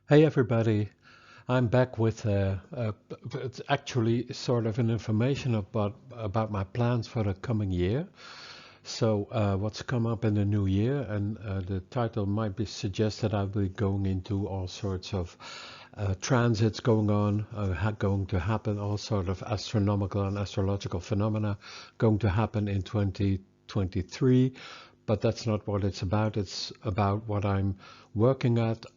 Hey everybody, I'm back with it's actually sort of an information about my plans for the coming year. So what's come up in the new year, and the title might be suggest that I'll be going into all sorts of transits going on, going to happen, all sort of astronomical and astrological phenomena going to happen in 2023. But that's not what it's about. It's about what I'm working at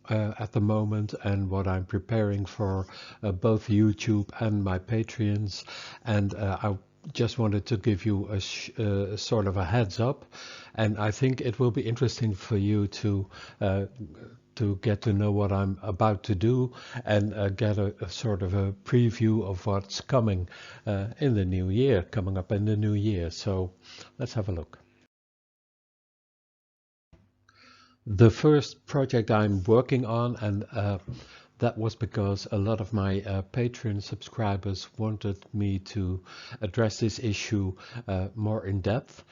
the moment and what I'm preparing for both YouTube and my Patreons. And I just wanted to give you a sort of a heads up, and I think it will be interesting for you to get to know what I'm about to do and get a sort of a preview of what's coming in the new year, coming up in the new year. So let's have a look. The first project I'm working on, and that was because a lot of my Patreon subscribers wanted me to address this issue more in depth.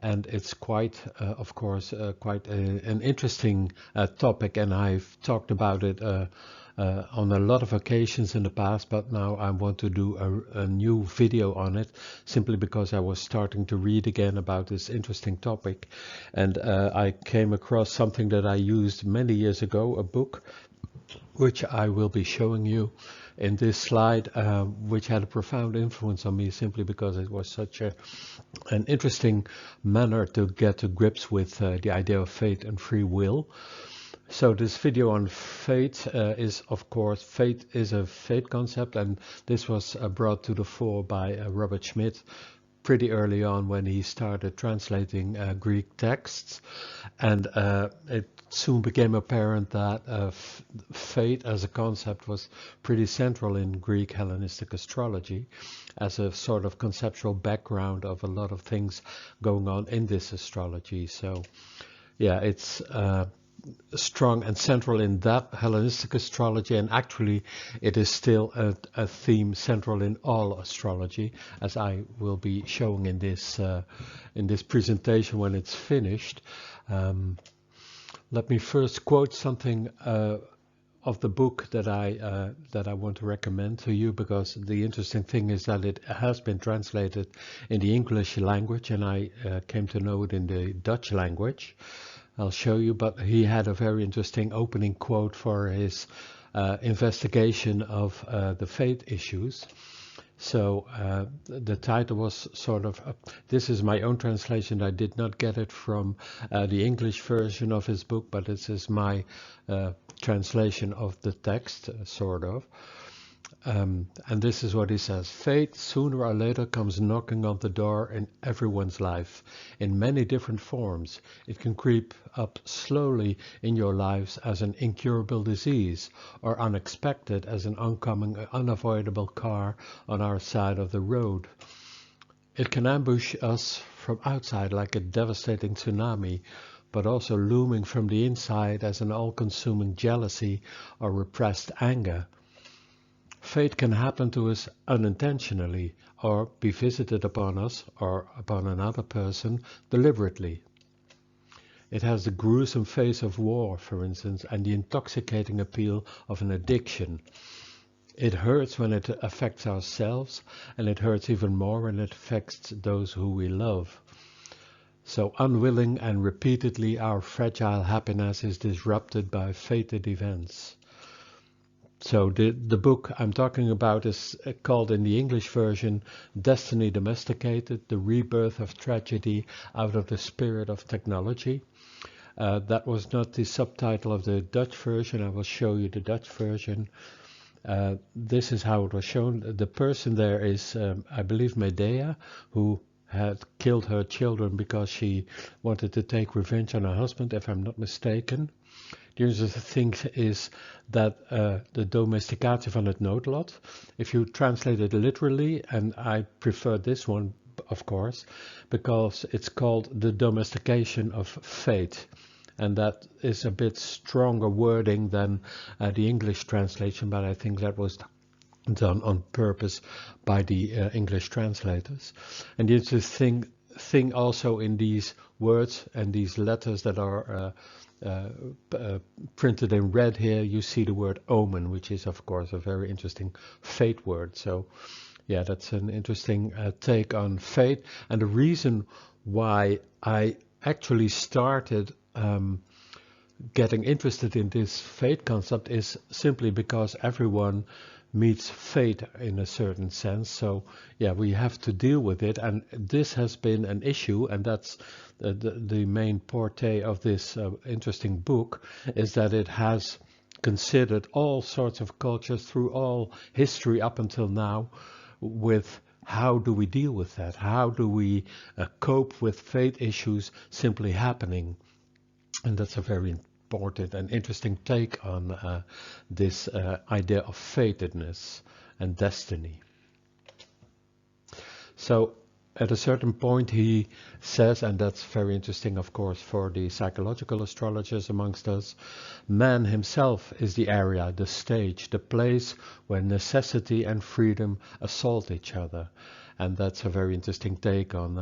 And it's quite, of course, quite an interesting topic, and I've talked about it on a lot of occasions in the past, but now I want to do a new video on it simply because I was starting to read again about this interesting topic, and I came across something that I used many years ago, a book which I will be showing you in this slide, which had a profound influence on me simply because it was such an interesting manner to get to grips with the idea of fate and free will. So this video on fate is, of course, fate is a fate concept, and this was brought to the fore by Robert Schmidt pretty early on when he started translating Greek texts, and it soon became apparent that fate as a concept was pretty central in Greek Hellenistic astrology as a sort of conceptual background of a lot of things going on in this astrology. So yeah, it's strong and central in that Hellenistic astrology, and actually it is still a theme central in all astrology, as I will be showing in this presentation when it's finished. Let me first quote something of the book that I want to recommend to you, because the interesting thing is that it has been translated in the English language, and I came to know it in the Dutch language. I'll show you, but he had a very interesting opening quote for his investigation of the fate issues. So the title was sort of, this is my own translation. I did not get it from the English version of his book, but this is my translation of the text, sort of. And this is what he says: fate sooner or later comes knocking on the door in everyone's life in many different forms. It can creep up slowly in your lives as an incurable disease, or unexpected as an oncoming, unavoidable car on our side of the road. It can ambush us from outside like a devastating tsunami, but also looming from the inside as an all-consuming jealousy or repressed anger. Fate can happen to us unintentionally, or be visited upon us or upon another person deliberately. It has the gruesome face of war, for instance, and the intoxicating appeal of an addiction. It hurts when it affects ourselves, and it hurts even more when it affects those who we love. So unwilling and repeatedly our fragile happiness is disrupted by fated events. So the book I'm talking about is called in the English version Destiny Domesticated, The Rebirth of Tragedy Out of the Spirit of Technology. That was not the subtitle of the Dutch version. I will show you the Dutch version. This is how it was shown. The person there is, I believe, Medea, who had killed her children because she wanted to take revenge on her husband, if I'm not mistaken. The interesting thing is that the domesticatio van het noodlot, if you translate it literally, and I prefer this one, of course, because it's called the domestication of fate. And that is a bit stronger wording than the English translation, but I think that was done on purpose by the English translators. And the interesting thing also in these words and these letters that are uh, printed in red here, you see the word omen, which is of course a very interesting fate word. So yeah, that's an interesting take on fate. And the reason why I actually started getting interested in this fate concept is simply because everyone meets fate in a certain sense. So yeah, we have to deal with it, and this has been an issue, and that's the main portray of this interesting book, is that it has considered all sorts of cultures through all history up until now with how do we deal with that? How do we cope with fate issues simply happening? And that's a very important and interesting take on this idea of fatedness and destiny. So at a certain point he says, and that's very interesting of course for the psychological astrologers amongst us, man himself is the area, the stage, the place where necessity and freedom assault each other. And that's a very interesting take on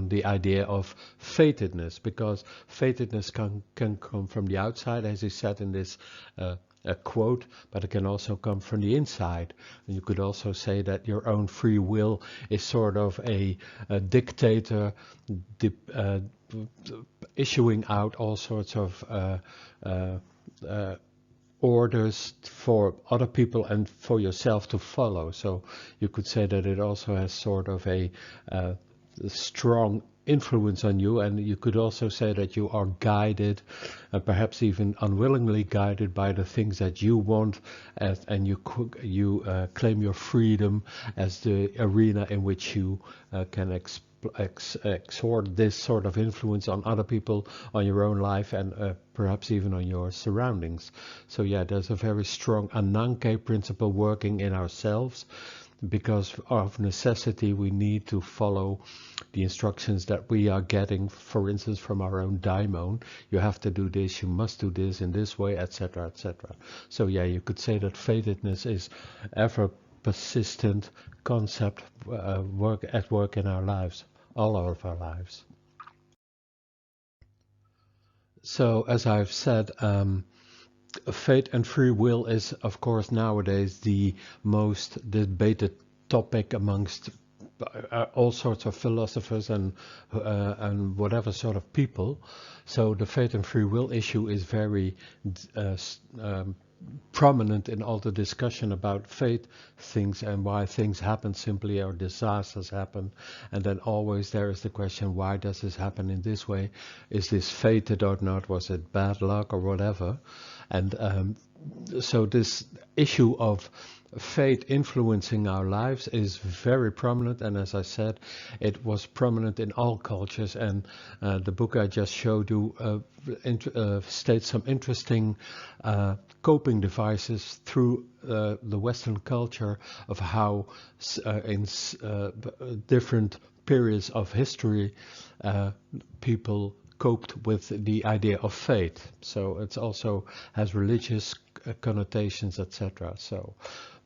the idea of fatedness, because fatedness can come from the outside, as he said in this a quote, but it can also come from the inside. And you could also say that your own free will is sort of a dictator issuing out all sorts of orders for other people and for yourself to follow. So you could say that it also has sort of a strong influence on you, and you could also say that you are guided, perhaps even unwillingly guided, by the things that you want, and you claim your freedom as the arena in which you can exert this sort of influence on other people, on your own life, and perhaps even on your surroundings. So yeah, there's a very strong Ananke principle working in ourselves. Because of necessity, we need to follow the instructions that we are getting, for instance, from our own daimon. You have to do this, you must do this in this way, etc., etc. So yeah, you could say that fatedness is ever persistent concept work in our lives, all of our lives. So as I've said, fate and free will is, of course, nowadays the most debated topic amongst all sorts of philosophers and whatever sort of people. So the fate and free will issue is very prominent in all the discussion about fate things and why things happen simply or disasters happen. And then always there is the question, why does this happen in this way? Is this fated or not? Was it bad luck or whatever? And so this issue of fate influencing our lives is very prominent, and as I said, it was prominent in all cultures, and the book I just showed you states some interesting coping devices through the Western culture of how in different periods of history people coped with the idea of fate. So it also has religious connotations, etc. So,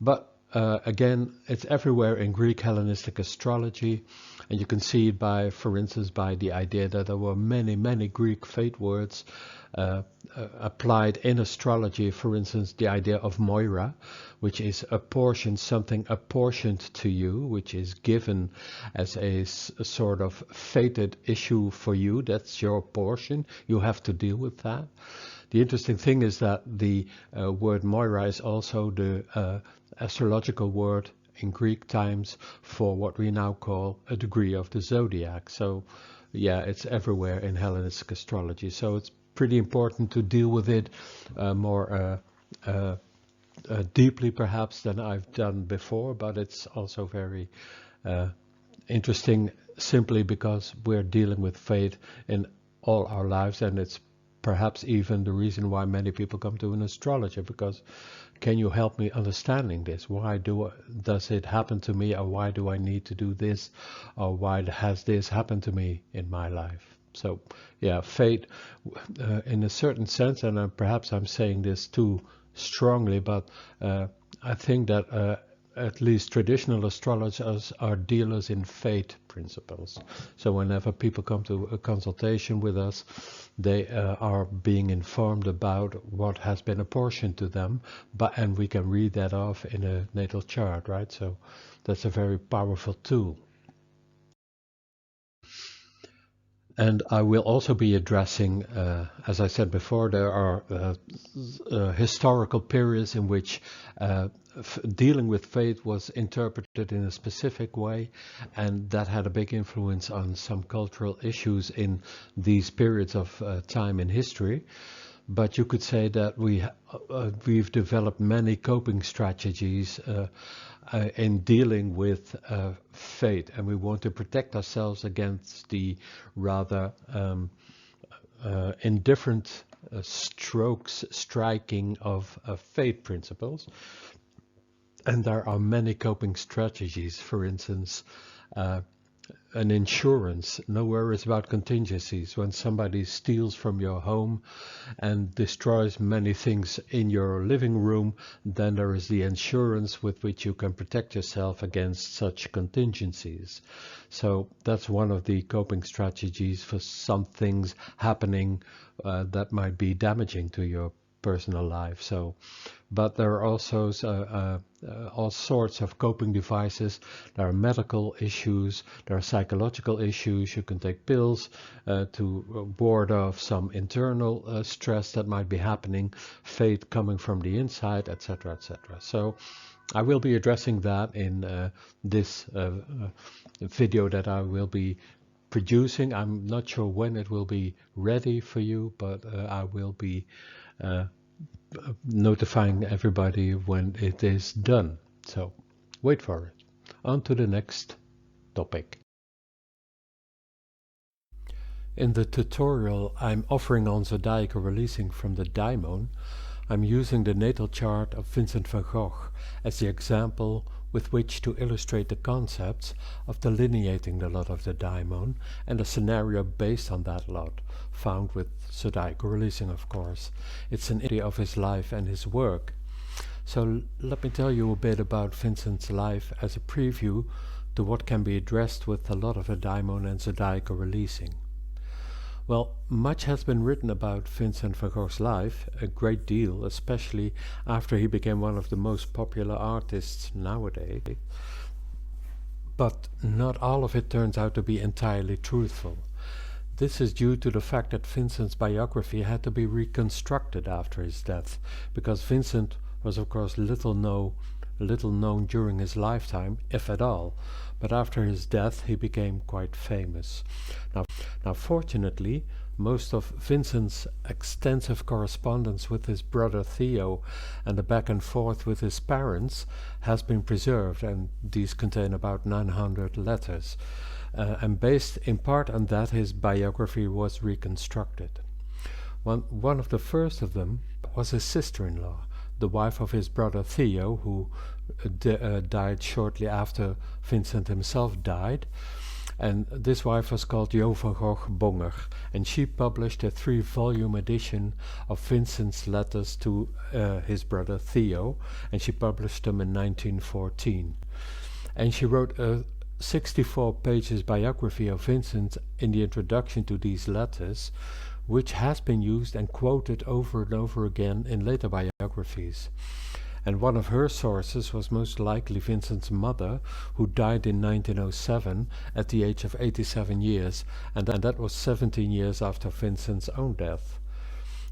but again, it's everywhere in Greek Hellenistic astrology, and you can see it by, for instance, by the idea that there were many Greek fate words applied in astrology. For instance, the idea of Moira, which is apportioned, something apportioned to you, which is given as a sort of fated issue for you. That's your portion. You have to deal with that. The interesting thing is that the word Moira is also the astrological word in Greek times for what we now call a degree of the zodiac. So yeah, it's everywhere in Hellenistic astrology. So it's pretty important to deal with it more deeply perhaps than I've done before, but it's also very interesting simply because we're dealing with fate in all our lives, and it's perhaps even the reason why many people come to an astrologer, because can you help me understanding this? Why does it happen to me, or why do I need to do this, or why has this happened to me in my life? So yeah, fate in a certain sense, and perhaps I'm saying this too strongly, but I think that at least traditional astrologers are dealers in fate principles. So whenever people come to a consultation with us, they are being informed about what has been apportioned to them, and we can read that off in a natal chart, right? So that's a very powerful tool. And I will also be addressing, as I said before, there are historical periods in which dealing with fate was interpreted in a specific way, and that had a big influence on some cultural issues in these periods of time in history. But you could say that we've developed many coping strategies in dealing with fate, and we want to protect ourselves against the rather indifferent strokes striking of fate principles. And there are many coping strategies. For instance, an insurance. No worries about contingencies. When somebody steals from your home and destroys many things in your living room, then there is the insurance with which you can protect yourself against such contingencies. So that's one of the coping strategies for some things happening that might be damaging to your personal life. So, but there are also all sorts of coping devices. There are medical issues, there are psychological issues. You can take pills to ward off some internal stress that might be happening, fate coming from the inside, etc., etc. So I will be addressing that in this video that I will be producing. I'm not sure when it will be ready for you, but I will be notifying everybody when it is done. So wait for it. On to the next topic. In the tutorial I'm offering on zodiacal releasing from the daimon, I'm using the natal chart of Vincent van Gogh as the example with which to illustrate the concepts of delineating the lot of the daimon and a scenario based on that lot, found with zodiacal releasing, of course. It's an idea of his life and his work. So let me tell you a bit about Vincent's life as a preview to what can be addressed with the lot of the daimon and zodiacal releasing. Well, much has been written about Vincent van Gogh's life, a great deal, especially after he became one of the most popular artists nowadays. But not all of it turns out to be entirely truthful. This is due to the fact that Vincent's biography had to be reconstructed after his death, because Vincent was of course little known during his lifetime, if at all, but after his death he became quite famous. Now fortunately, most of Vincent's extensive correspondence with his brother Theo and the back and forth with his parents has been preserved, and these contain about 900 letters. And based in part on that, his biography was reconstructed. One of the first of them was his sister-in-law, the wife of his brother Theo, who died shortly after Vincent himself died. And this wife was called Jo van Gogh Bonger, and she published a 3-volume edition of Vincent's letters to his brother Theo, and she published them in 1914. And she wrote a 64 pages biography of Vincent in the introduction to these letters, which has been used and quoted over and over again in later biographies. And one of her sources was most likely Vincent's mother, who died in 1907 at the age of 87 years, and that was 17 years after Vincent's own death.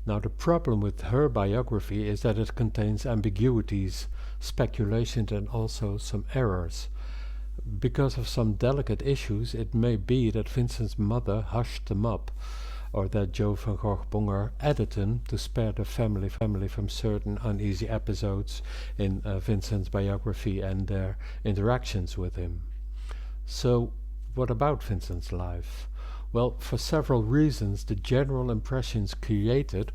Now the problem with her biography is that it contains ambiguities, speculations, and also some errors. Because of some delicate issues, it may be that Vincent's mother hushed them up, or that Jo van Gogh Bonger added them to spare the family from certain uneasy episodes in Vincent's biography and their interactions with him. So what about Vincent's life? Well, for several reasons, the general impressions created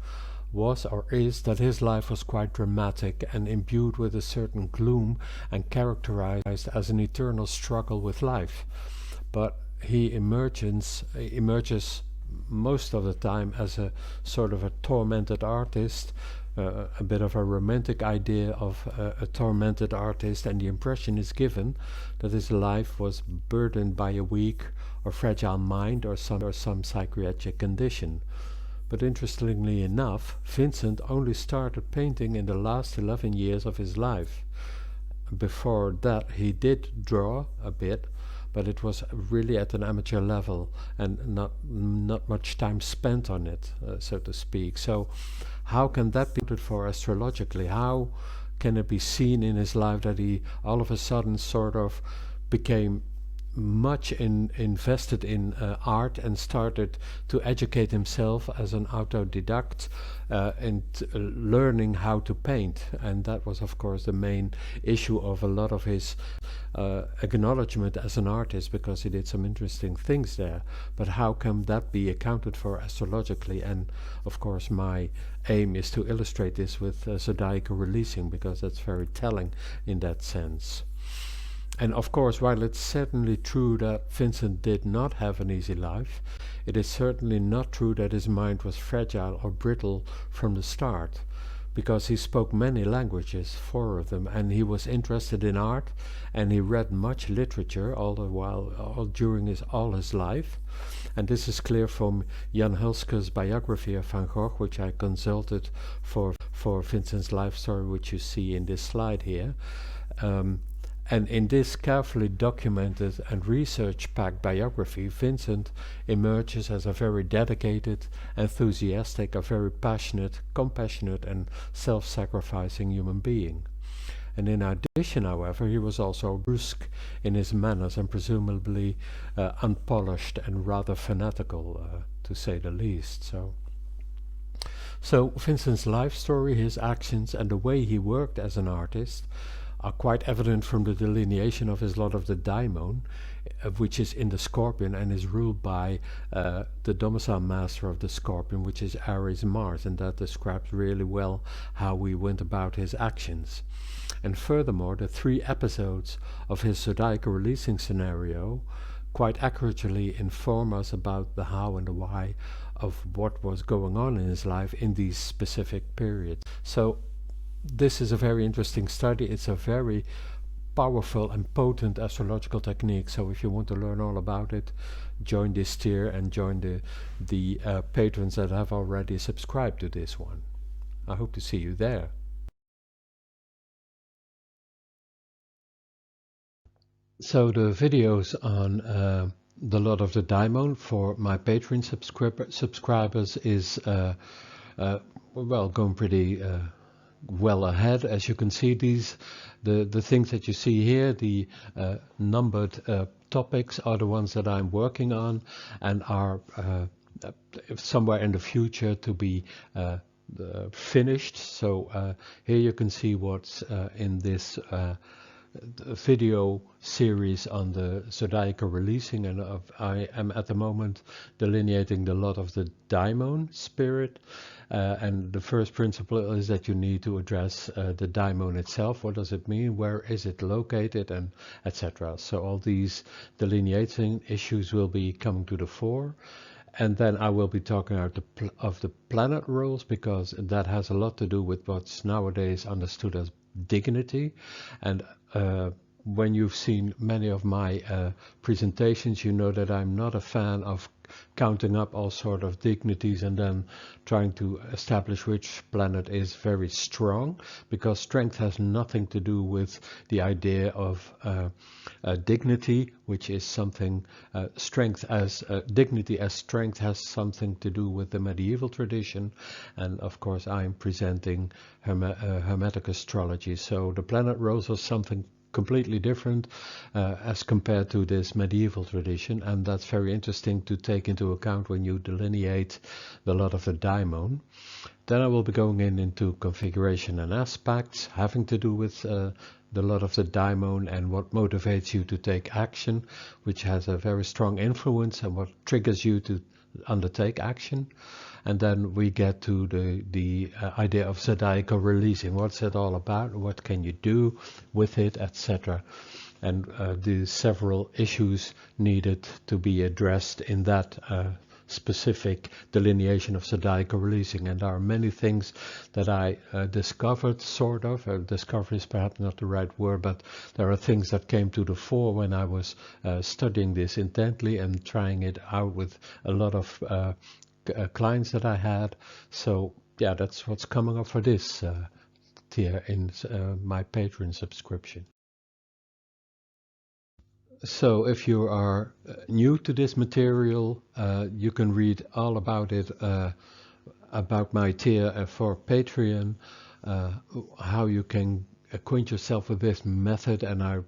was or is that his life was quite dramatic and imbued with a certain gloom and characterized as an eternal struggle with life. But he emerges most of the time as a sort of a tormented artist a bit of a romantic idea of a tormented artist, and the impression is given that his life was burdened by a weak or fragile mind or some psychiatric condition. But interestingly enough, Vincent only started painting in the last 11 years of his life. Before that he did draw a bit, but it was really at an amateur level and not much time spent on it, so to speak. So how can that be accounted for astrologically? How can it be seen in his life that he all of a sudden sort of became much invested in art and started to educate himself as an autodidact and learning how to paint? And that was of course the main issue of a lot of his acknowledgement as an artist, because he did some interesting things there. But how can that be accounted for astrologically? And of course my aim is to illustrate this with zodiacal releasing, because that's very telling in that sense. And of course, while it's certainly true that Vincent did not have an easy life, it is certainly not true that his mind was fragile or brittle from the start, because he spoke many languages, 4 of them, and he was interested in art, and he read much literature all during his life. And this is clear from Jan Hulske's biography of Van Gogh, which I consulted for Vincent's life story, which you see in this slide here. And in this carefully documented and research-packed biography, Vincent emerges as a very dedicated, enthusiastic, a very passionate, compassionate and self-sacrificing human being. And in addition, however, he was also brusque in his manners and presumably unpolished and rather fanatical, to say the least. So Vincent's life story, his actions and the way he worked as an artist are quite evident from the delineation of his lot of the daimon, which is in the Scorpion and is ruled by the domicile master of the Scorpion, which is Aries Mars, and that describes really well how he went about his actions. And furthermore, the 3 episodes of his zodiacal releasing scenario quite accurately inform us about the how and the why of what was going on in his life in these specific periods. So this is a very interesting study. It's a very powerful and potent astrological technique. So if you want to learn all about it, join this tier and join the patrons that have already subscribed to this one. I hope to see you there. So the videos on the lot of the daimon for my Patreon subscribers is well, going pretty well ahead. As you can see, the things that you see here, the numbered topics, are the ones that I'm working on and are somewhere in the future to be finished. So here you can see what's in this video series on the zodiacal releasing, and I am at the moment delineating the lot of the daimon spirit, and the first principle is that you need to address the daimon itself. What does it mean? Where is it located? And etc. So all these delineating issues will be coming to the fore. And then I will be talking of the planet rules, because that has a lot to do with what's nowadays understood as dignity. And when you've seen many of my presentations, you know that I'm not a fan of counting up all sort of dignities and then trying to establish which planet is very strong, because strength has nothing to do with the idea of dignity, which is something strength as dignity as strength has something to do with the medieval tradition. And of course I'm presenting Hermetic astrology, so the planet roles are something completely different as compared to this medieval tradition, and that's very interesting to take into account when you delineate the lot of the daimon. Then I will be going into configuration and aspects having to do with the lot of the daimon and what motivates you to take action, which has a very strong influence, and what triggers you to undertake action. And then we get to the idea of zodiacal releasing. What's it all about? What can you do with it, etc. And the several issues needed to be addressed in that specific delineation of zodiacal releasing. And there are many things that I discovered, sort of. Discovery is perhaps not the right word, but there are things that came to the fore when I was studying this intently and trying it out with a lot of clients that I had. So yeah, that's what's coming up for this tier in my Patreon subscription. So if you are new to this material, you can read all about it, about my tier for Patreon, how you can acquaint yourself with this method. And I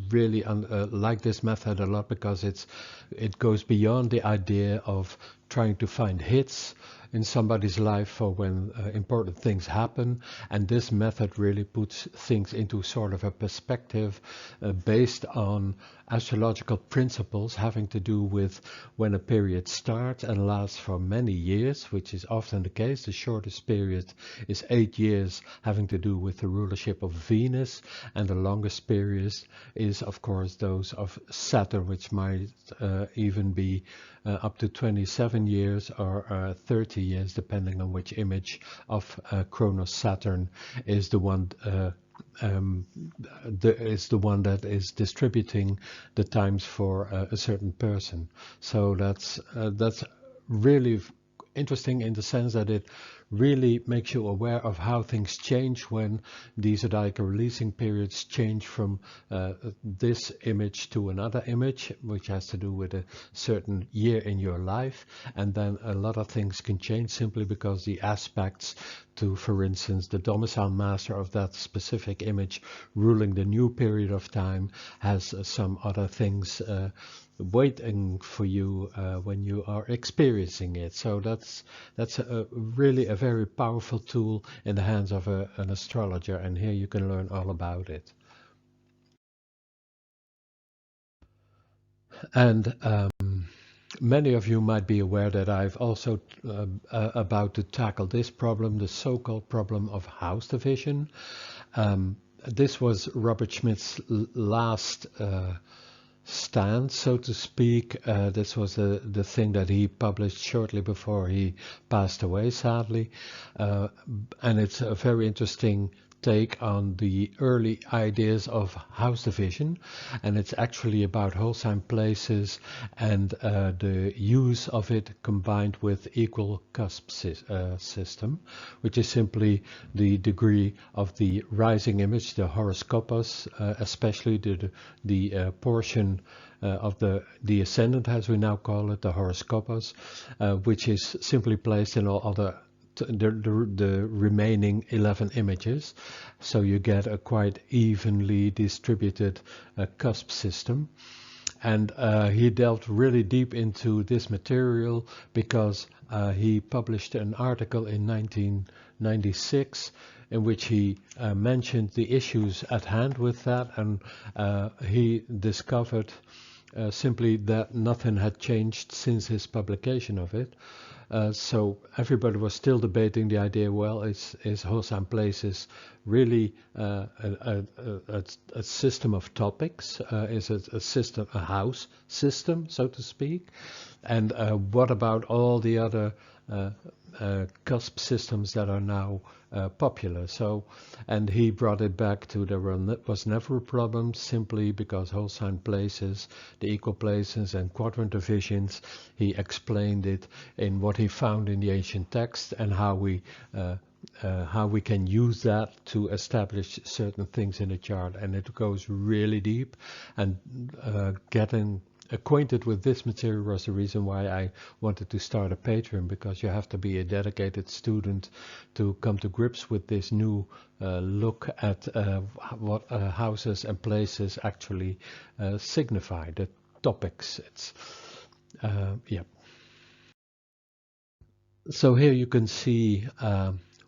really like this method a lot because it goes beyond the idea of trying to find hits in somebody's life for when important things happen, and this method really puts things into sort of a perspective based on astrological principles having to do with when a period starts and lasts for many years, which is often the case. The shortest period is 8 years, having to do with the rulership of Venus, and the longest period is of course those of Saturn, which might even be up to 27 years or 30 years, depending on which image of Kronos Saturn is the one is the one that is distributing the times for a certain person. So that's really interesting in the sense that it really makes you aware of how things change when these zodiacal releasing periods change from this image to another image, which has to do with a certain year in your life. And then a lot of things can change simply because the aspects to, for instance, the domicile master of that specific image ruling the new period of time has some other things waiting for you when you are experiencing it. So that's really a very powerful tool in the hands of an astrologer, and here you can learn all about it. And many of you might be aware that I've also about to tackle this problem, the so-called problem of house division. This was Robert Schmidt's last stand, so to speak. This was the thing that he published shortly before he passed away, sadly. And it's a very interesting take on the early ideas of house division, and it's actually about whole sign places and the use of it combined with equal cusp system, which is simply the degree of the rising image, the horoscopos, especially the portion of the ascendant, as we now call it, the horoscopos, which is simply placed in all other the remaining 11 images, so you get a quite evenly distributed cusp system. And he delved really deep into this material because he published an article in 1996 in which he mentioned the issues at hand with that, and he discovered simply that nothing had changed since his publication of it. So everybody was still debating the idea, well, is whole sign places really a system of topics? Is it a system, a house system, so to speak? And what about all the other cusp systems that are now popular? So, and he brought it back to there was never a problem, simply because whole sign places, the equal places and quadrant divisions, he explained it in what he found in the ancient text and how we can use that to establish certain things in the chart. And it goes really deep, and getting acquainted with this material was the reason why I wanted to start a Patreon, because you have to be a dedicated student to come to grips with this new look at what houses and places actually signify, the topics. It's yeah. So here you can see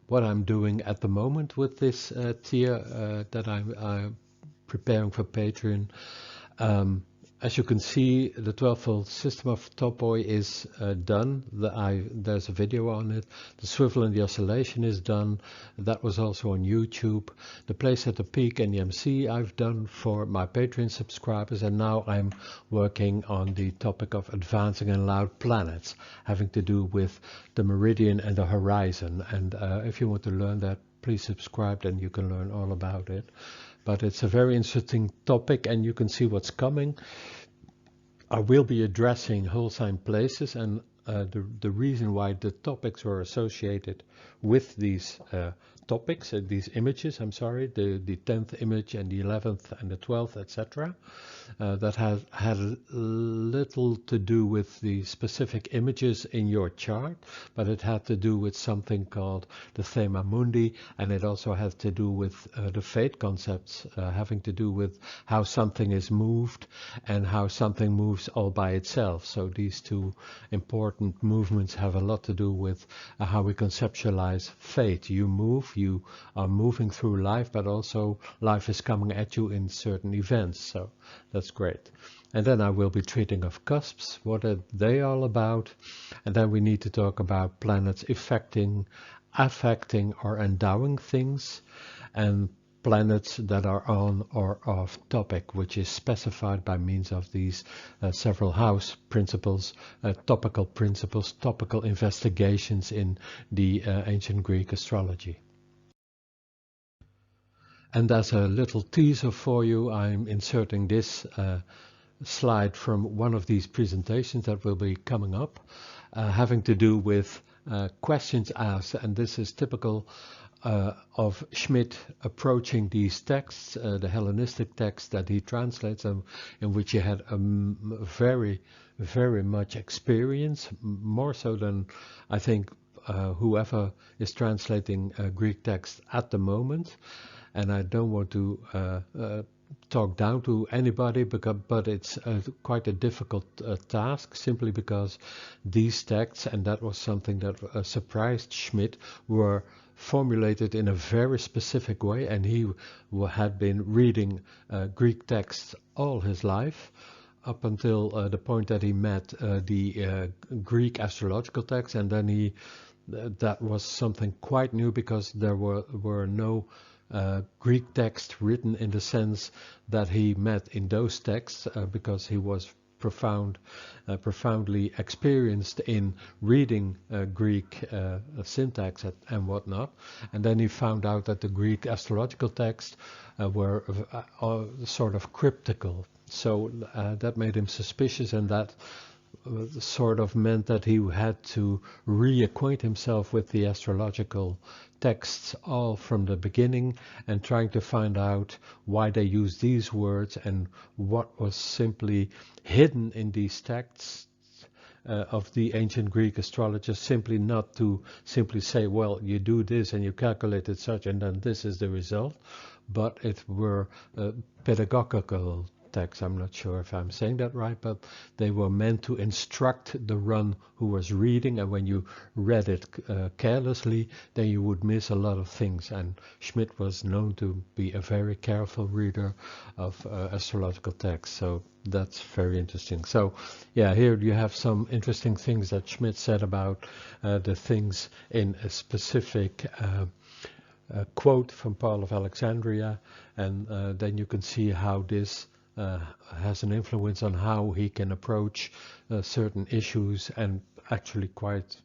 what I'm doing at the moment with this tier that I'm preparing for Patreon. As you can see, the 12-fold system of topoi is done. There's a video on it. The swivel and the oscillation is done. That was also on YouTube. The place at the peak and the MC I've done for my Patreon subscribers, and now I'm working on the topic of advancing and loud planets, having to do with the meridian and the horizon. And if you want to learn that, please subscribe, then you can learn all about it. But it's a very interesting topic, and you can see what's coming. I will be addressing whole sign places, and the reason why the topics were associated with these topics, these images, I'm sorry, the 10th image and the 11th and the 12th, etc. That had little to do with the specific images in your chart, but it had to do with something called the thema mundi, and it also had to do with the fate concepts, having to do with how something is moved and how something moves all by itself. So these two important movements have a lot to do with how we conceptualize fate. You move, you are moving through life, but also life is coming at you in certain events. So that's great. And then I will be treating of cusps. What are they all about? And then we need to talk about planets affecting or endowing things, and planets that are on or off topic, which is specified by means of these several house principles, topical investigations in the ancient Greek astrology. And as a little teaser for you, I'm inserting this slide from one of these presentations that will be coming up, having to do with questions asked. And this is typical of Schmidt approaching these texts, the Hellenistic text that he translates, in which he had very, very much experience, more so than I think whoever is translating Greek text at the moment. And I don't want to talk down to anybody, but it's quite a difficult task, simply because these texts, and that was something that surprised Schmidt, were formulated in a very specific way, and he had been reading Greek texts all his life, up until the point that he met the Greek astrological text, and then that was something quite new, because there were no Greek text written in the sense that he met in those texts, because he was profoundly experienced in reading Greek syntax and whatnot. And then he found out that the Greek astrological texts were sort of cryptical. So that made him suspicious, and that sort of meant that he had to reacquaint himself with the astrological texts all from the beginning, and trying to find out why they use these words and what was simply hidden in these texts of the ancient Greek astrologers, simply not to simply say, well, you do this and you calculate it such and then this is the result, but it were pedagogical texts. I'm not sure if I'm saying that right, but they were meant to instruct the one who was reading, and when you read it carelessly, then you would miss a lot of things. And Schmidt was known to be a very careful reader of astrological texts, so that's very interesting. So yeah, here you have some interesting things that Schmidt said about the things in a specific quote from Paul of Alexandria, and then you can see how this has an influence on how he can approach certain issues and actually quite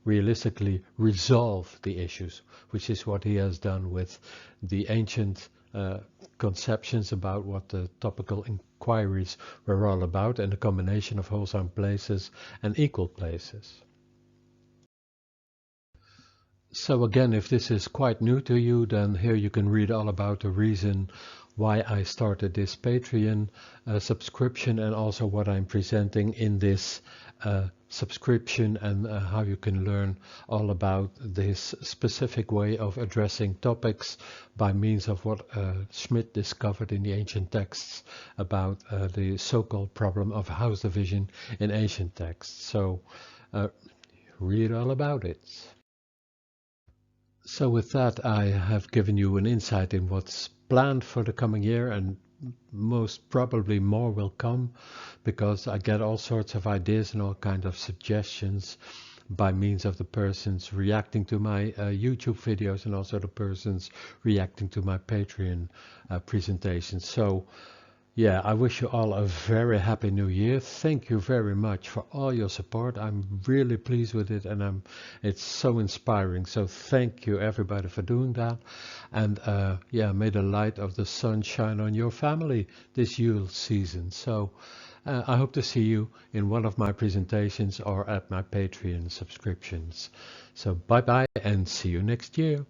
realistically resolve the issues, which is what he has done with the ancient conceptions about what the topical inquiries were all about, and the combination of whole sign places and equal places. So again, if this is quite new to you, then here you can read all about the reason why I started this Patreon subscription, and also what I'm presenting in this subscription, and how you can learn all about this specific way of addressing topics by means of what Schmidt discovered in the ancient texts about the so-called problem of house division in ancient texts. So read all about it. So with that, I have given you an insight in what's planned for the coming year, and most probably more will come, because I get all sorts of ideas and all kind of suggestions by means of the persons reacting to my YouTube videos, and also the persons reacting to my Patreon presentations. So yeah, I wish you all a very happy new year. Thank you very much for all your support. I'm really pleased with it, and it's so inspiring. So thank you everybody for doing that. And yeah, may the light of the sun shine on your family this Yule season. So I hope to see you in one of my presentations or at my Patreon subscriptions. So bye bye and see you next year.